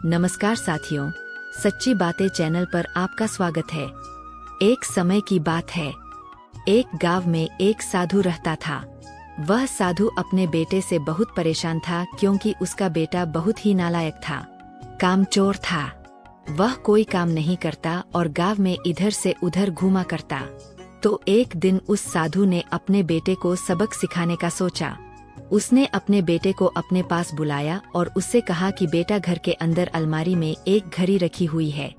नमस्कार साथियों, सच्ची बातें चैनल पर आपका स्वागत है। एक समय की बात है, एक गांव में एक साधु रहता था। वह साधु अपने बेटे से बहुत परेशान था क्योंकि उसका बेटा बहुत ही नालायक था, कामचोर था। वह कोई काम नहीं करता और गांव में इधर से उधर घूमा करता। तो एक दिन उस साधु ने अपने बेटे को सबक सिखाने का सोचा। उसने अपने बेटे को अपने पास बुलाया और उससे कहा कि बेटा, घर के अंदर अलमारी में एक घड़ी रखी हुई है,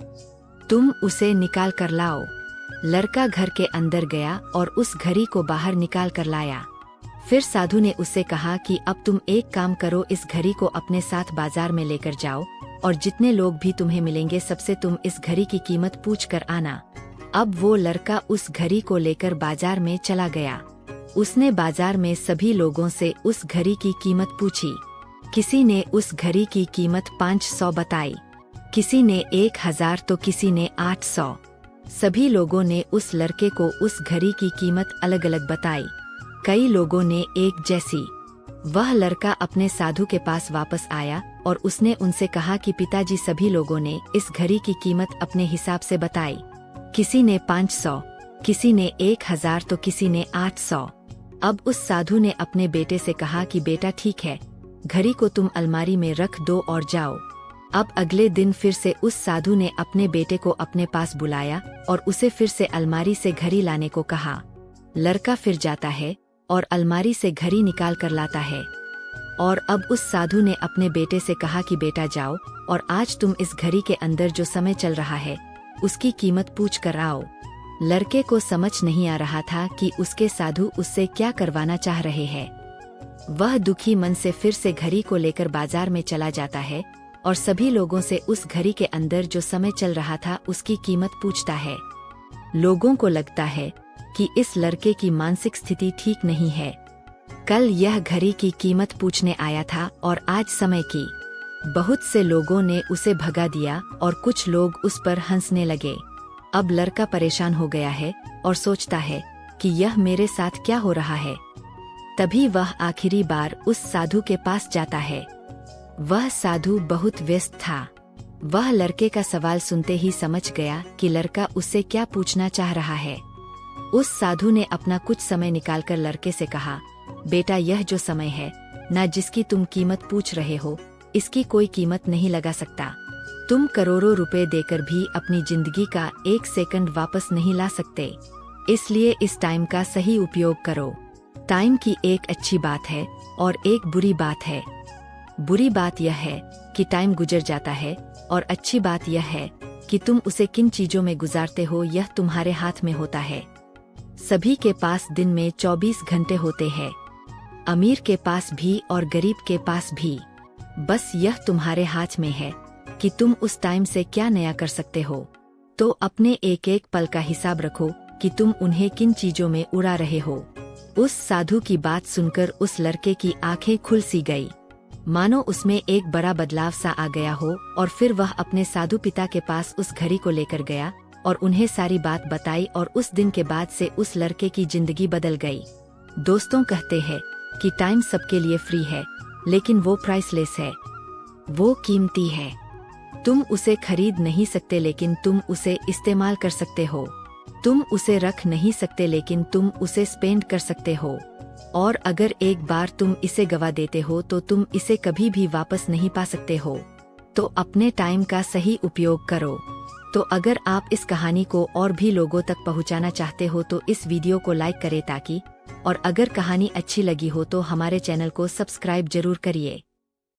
तुम उसे निकाल कर लाओ। लड़का घर के अंदर गया और उस घड़ी को बाहर निकाल कर लाया। फिर साधु ने उससे कहा कि अब तुम एक काम करो, इस घड़ी को अपने साथ बाजार में लेकर जाओ और जितने लोग भी तुम्हें मिलेंगे सबसे तुम इस घड़ी की कीमत पूछ कर आना। अब वो लड़का उस घड़ी को लेकर बाजार में चला गया। उसने बाजार में सभी लोगों से उस घड़ी की कीमत पूछी। किसी ने उस घड़ी की कीमत 500 बताई, किसी ने 1000 तो किसी ने 800। सभी लोगों ने उस लड़के को उस घड़ी की कीमत अलग अलग बताई, कई लोगों ने एक जैसी। वह लड़का अपने साधु के पास वापस आया और उसने उनसे कहा कि पिताजी, सभी लोगों ने इस घड़ी की कीमत अपने हिसाब से बताई। किसी ने 500, किसी ने 1000 तो किसी ने 800। अब उस साधु ने अपने बेटे से कहा कि बेटा ठीक है, घड़ी को तुम अलमारी में रख दो और जाओ। अब अगले दिन फिर से उस साधु ने अपने बेटे को अपने पास बुलाया और उसे फिर से अलमारी से घड़ी लाने को कहा। लड़का फिर जाता है और अलमारी से घड़ी निकाल कर लाता है। और अब उस साधु ने अपने बेटे से कहा कि बेटा जाओ और आज तुम इस घड़ी के अंदर जो समय चल रहा है उसकी कीमत पूछ कर आओ। लड़के को समझ नहीं आ रहा था कि उसके साधु उससे क्या करवाना चाह रहे हैं। वह दुखी मन से फिर से घड़ी को लेकर बाजार में चला जाता है और सभी लोगों से उस घड़ी के अंदर जो समय चल रहा था उसकी कीमत पूछता है। लोगों को लगता है कि इस लड़के की मानसिक स्थिति ठीक नहीं है। कल यह घड़ी की कीमत पूछने आया था और आज समय की। बहुत से लोगों ने उसे भगा दिया और कुछ लोग उस पर हंसने लगे। अब लड़का परेशान हो गया है और सोचता है कि यह मेरे साथ क्या हो रहा है। तभी वह आखिरी बार उस साधु के पास जाता है। वह साधु बहुत व्यस्त था। वह लड़के का सवाल सुनते ही समझ गया कि लड़का उससे क्या पूछना चाह रहा है। उस साधु ने अपना कुछ समय निकालकर लड़के से कहा, बेटा, यह जो समय है ना, जिसकी तुम कीमत पूछ रहे हो, इसकी कोई कीमत नहीं लगा सकता। तुम करोड़ों रुपए देकर भी अपनी जिंदगी का 1 सेकंड वापस नहीं ला सकते। इसलिए इस टाइम का सही उपयोग करो। टाइम की एक अच्छी बात है और एक बुरी बात है। बुरी बात यह है कि टाइम गुजर जाता है और अच्छी बात यह है कि तुम उसे किन चीजों में गुजारते हो यह तुम्हारे हाथ में होता है। सभी के पास दिन में 24 घंटे होते हैं, अमीर के पास भी और गरीब के पास भी। बस यह तुम्हारे हाथ में है कि तुम उस टाइम से क्या नया कर सकते हो। तो अपने एक एक पल का हिसाब रखो कि तुम उन्हें किन चीजों में उड़ा रहे हो। उस साधु की बात सुनकर उस लड़के की आंखें खुल सी गई, मानो उसमें एक बड़ा बदलाव सा आ गया हो। और फिर वह अपने साधु पिता के पास उस घड़ी को लेकर गया और उन्हें सारी बात बताई और उस दिन के बाद से उस लड़के की जिंदगी बदल गई। दोस्तों कहते हैं कि टाइम सबके लिए फ्री है, लेकिन वो प्राइसलेस है, वो कीमती है। तुम उसे खरीद नहीं सकते लेकिन तुम उसे इस्तेमाल कर सकते हो। तुम उसे रख नहीं सकते लेकिन तुम उसे स्पेंड कर सकते हो। और अगर एक बार तुम इसे गवा देते हो तो तुम इसे कभी भी वापस नहीं पा सकते हो। तो अपने टाइम का सही उपयोग करो। तो अगर आप इस कहानी को और भी लोगों तक पहुंचाना चाहते हो तो इस वीडियो को लाइक करें और अगर कहानी अच्छी लगी हो तो हमारे चैनल को सब्सक्राइब जरूर करिए।